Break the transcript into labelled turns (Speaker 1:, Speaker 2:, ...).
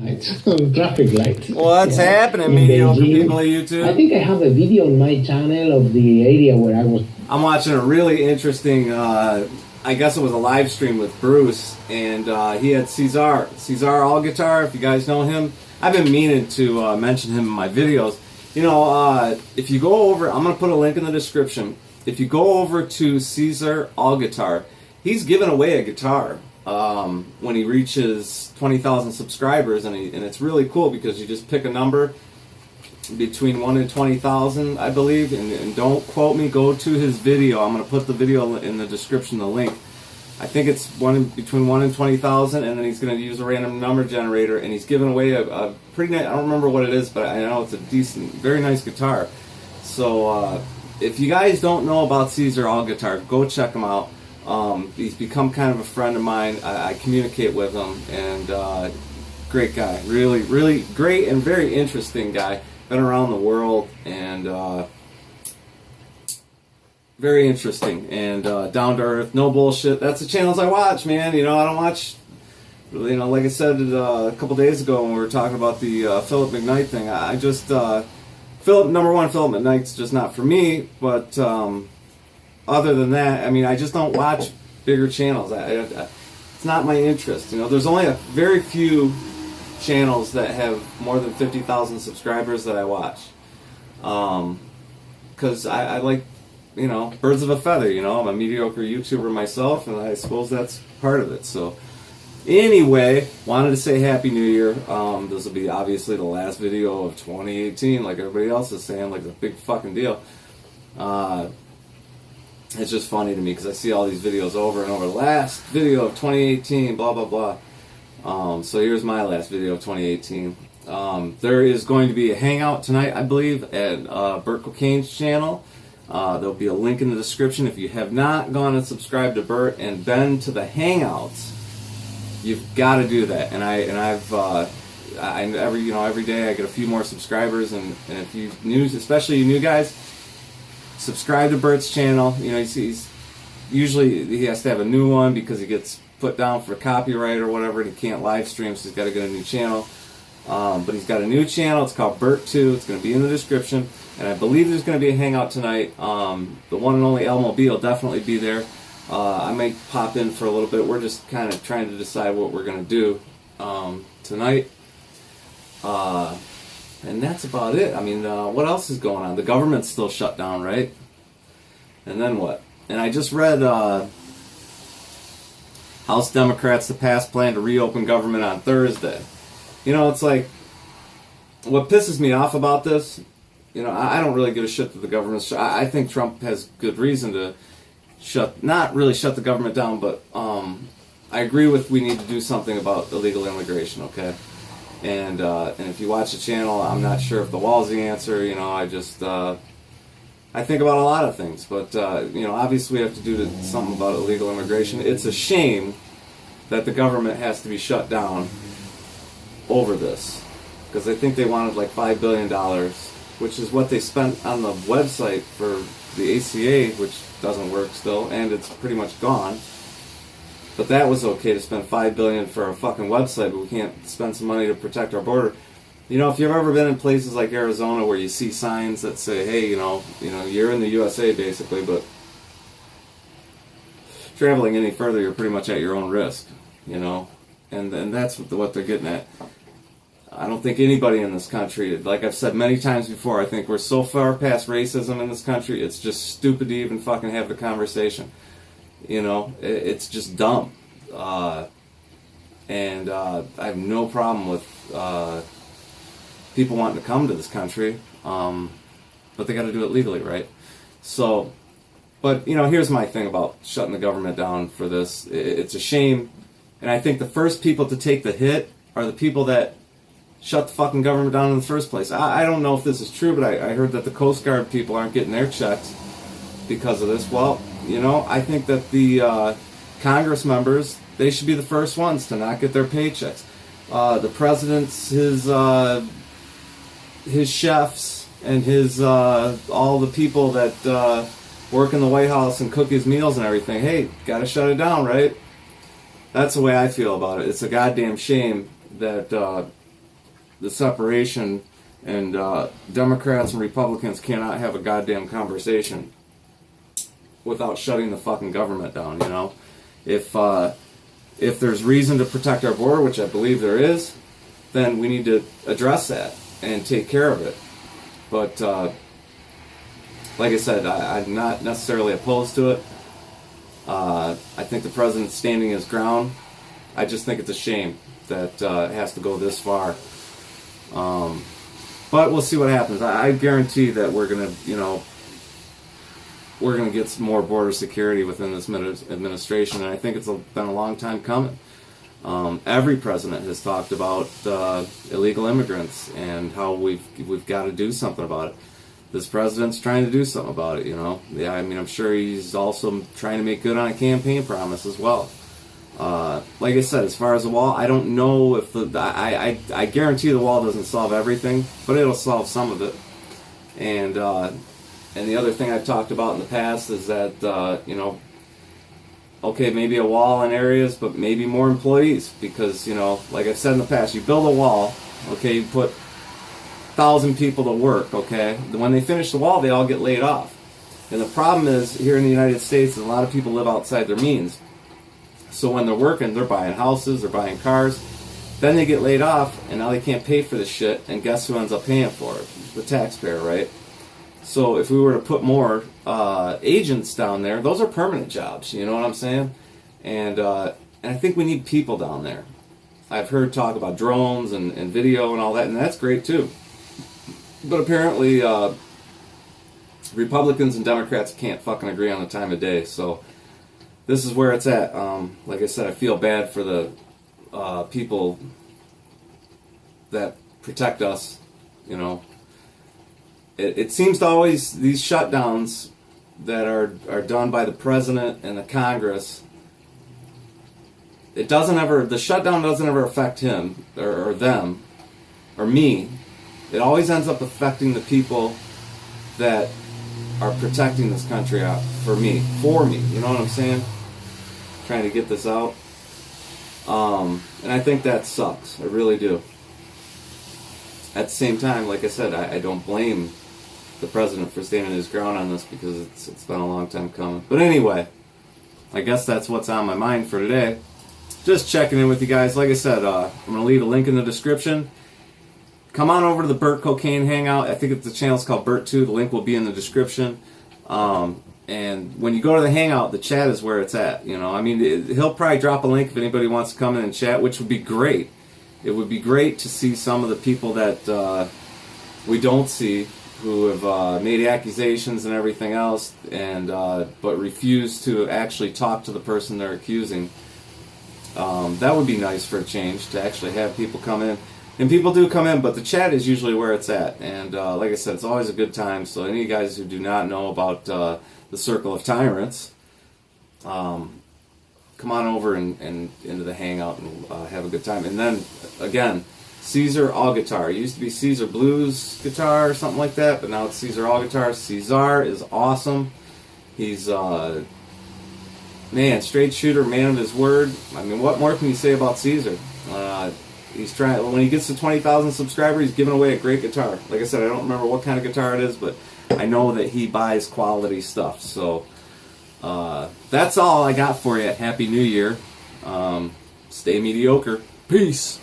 Speaker 1: Traffic lights.
Speaker 2: What's happening, mediocre people of YouTube?
Speaker 1: I think I have a video on my channel of the area where I was.
Speaker 2: I'm watching a really interesting, I guess it was a live stream with Bruce, and he had Cesar All Guitar, if you guys know him. I've been meaning to mention him in my videos. You know, if you go over, I'm going to put a link in the description. If you go over to Cesar All Guitar, he's giving away a guitar when he reaches 20,000 subscribers, and it's really cool because you just pick a number between 1 and 20,000, I believe, and don't quote me, go to his video. I'm going to put the video in the description, the link. I think it's between 1 and 20,000, and then he's going to use a random number generator, and he's giving away a pretty nice, I don't remember what it is, but I know it's a decent, very nice guitar. So if you guys don't know about Cesar All Guitar, go check him out. He's become kind of a friend of mine. I communicate with him, and great guy, really, really great and very interesting guy. Been around the world, and very interesting, and down to earth, no bullshit. That's the channels I watch, man. You know, I don't watch, you know, like I said a couple days ago when we were talking about the Philip McKnight thing. I just number one, Philip McKnight's just not for me, but other than that, I mean, I just don't watch bigger channels. It's not my interest. You know, there's only a very few channels that have more than 50,000 subscribers that I watch. Because I like, you know, birds of a feather, you know. I'm a mediocre YouTuber myself, and I suppose that's part of it. So, anyway, wanted to say Happy New Year. This will be obviously the last video of 2018, like everybody else is saying, like it's a big fucking deal. It's just funny to me because I see all these videos over and over. Last video of 2018, blah, blah, blah. So here's my last video of 2018. There is going to be a hangout tonight, I believe, at Burt Cocaine's channel. There'll be a link in the description. If you have not gone and subscribed to Burt and been to the hangouts, you've got to do that. And every day I get a few more subscribers, and if you new, especially you new guys, subscribe to Burt's channel. You know, he's usually he has to have a new one because he gets put down for copyright or whatever, and he can't live stream, so he's got to get a new channel. But he's got a new channel. It's called Burt 2. It's going to be in the description, and I believe there's going to be a hangout tonight. The one and only Elmo B will definitely be there. I may pop in for a little bit. We're just kind of trying to decide what we're going to do tonight. And that's about it. I mean, what else is going on? The government's still shut down, right? And then what? And I just read House Democrats to pass plan to reopen government on Thursday. You know, it's like, what pisses me off about this, you know, I don't really give a shit that the government's I think Trump has good reason to not really shut the government down, but I agree with we need to do something about illegal immigration, okay? And if you watch the channel, I'm not sure if the wall's the answer. You know, I just I think about a lot of things, but you know, obviously we have to do something about illegal immigration. It's a shame that the government has to be shut down over this, because I think they wanted like $5 billion, which is what they spent on the website for the ACA, which doesn't work still, and it's pretty much gone. But that was okay to spend $5 billion for a fucking website, but we can't spend some money to protect our border. You know, if you've ever been in places like Arizona where you see signs that say, "Hey, you know, you're in the USA basically, but traveling any further, you're pretty much at your own risk." You know, and that's what they're getting at. I don't think anybody in this country, like I've said many times before, I think we're so far past racism in this country, it's just stupid to even fucking have the conversation. You know, it's just dumb. And I have no problem with people wanting to come to this country, but they got to do it legally, right? So, but, you know, here's my thing about shutting the government down for this. It's a shame, and I think the first people to take the hit are the people that shut the fucking government down in the first place. I don't know if this is true, but I heard that the Coast Guard people aren't getting their checks because of this. Well, you know, I think that the Congress members, they should be the first ones to not get their paychecks. The president's, his chefs, and his all the people that work in the White House and cook his meals and everything. Hey, gotta shut it down, right? That's the way I feel about it. It's a goddamn shame that the separation, and Democrats and Republicans cannot have a goddamn conversation without shutting the fucking government down. You know, if there's reason to protect our border, which I believe there is, then we need to address that and take care of it. But like I said, I'm not necessarily opposed to it. I think the president's standing his ground. I just think it's a shame that it has to go this far. But we'll see what happens. I guarantee that we're gonna get some more border security within this administration, and I think it's been a long time coming. Every president has talked about illegal immigrants and how we've got to do something about it. This president's trying to do something about it, you know. Yeah, I mean, I'm sure he's also trying to make good on a campaign promise as well. Like I said, as far as the wall, I don't know if I guarantee the wall doesn't solve everything, but it'll solve some of it. And the other thing I've talked about in the past is that okay, maybe a wall in areas, but maybe more employees, because like I've said in the past, you build a wall, okay, you put 1,000 people to work, okay? When they finish the wall, they all get laid off. And the problem is, here in the United States, a lot of people live outside their means. So when they're working, they're buying houses, they're buying cars, then they get laid off, and now they can't pay for the shit, and guess who ends up paying for it? The taxpayer, right? So if we were to put more agents down there, those are permanent jobs, you know what I'm saying? And I think we need people down there. I've heard talk about drones and video and all that, and that's great too. But apparently, Republicans and Democrats can't fucking agree on the time of day. So this is where it's at. Like I said, I feel bad for the people that protect us. You know, it seems to always, these shutdowns that are done by the president and the Congress, the shutdown doesn't ever affect him or them or me. It always ends up affecting the people that are protecting this country out for me. You know what I'm saying? Trying to get this out. And I think that sucks. I really do. At the same time, like I said, I don't blame the president for standing his ground on this, because it's been a long time coming. But anyway, I guess that's what's on my mind for today. Just checking in with you guys. Like I said, I'm going to leave a link in the description. Come on over to the Burt Cocaine Hangout. I think the channel's called Burt 2. The link will be in the description. And when you go to the Hangout, the chat is where it's at. You know, I mean, he'll probably drop a link if anybody wants to come in and chat, which would be great. It would be great to see some of the people that we don't see, who have made accusations and everything else, and but refuse to actually talk to the person they're accusing. That would be nice for a change, to actually have people come in. And people do come in, but the chat is usually where it's at. And like I said, it's always a good time. So any of you guys who do not know about the Circle of Tyrants, come on over and into the Hangout and have a good time. And then, again, Caesar All Guitar. It used to be Caesar Blues Guitar or something like that, but now it's Caesar All Guitar. Caesar is awesome. He's, man, straight shooter, man of his word. I mean, what more can you say about Caesar? He's trying. When he gets to 20,000 subscribers, he's giving away a great guitar. Like I said, I don't remember what kind of guitar it is, but I know that he buys quality stuff. So that's all I got for you. Happy New Year. Stay mediocre. Peace.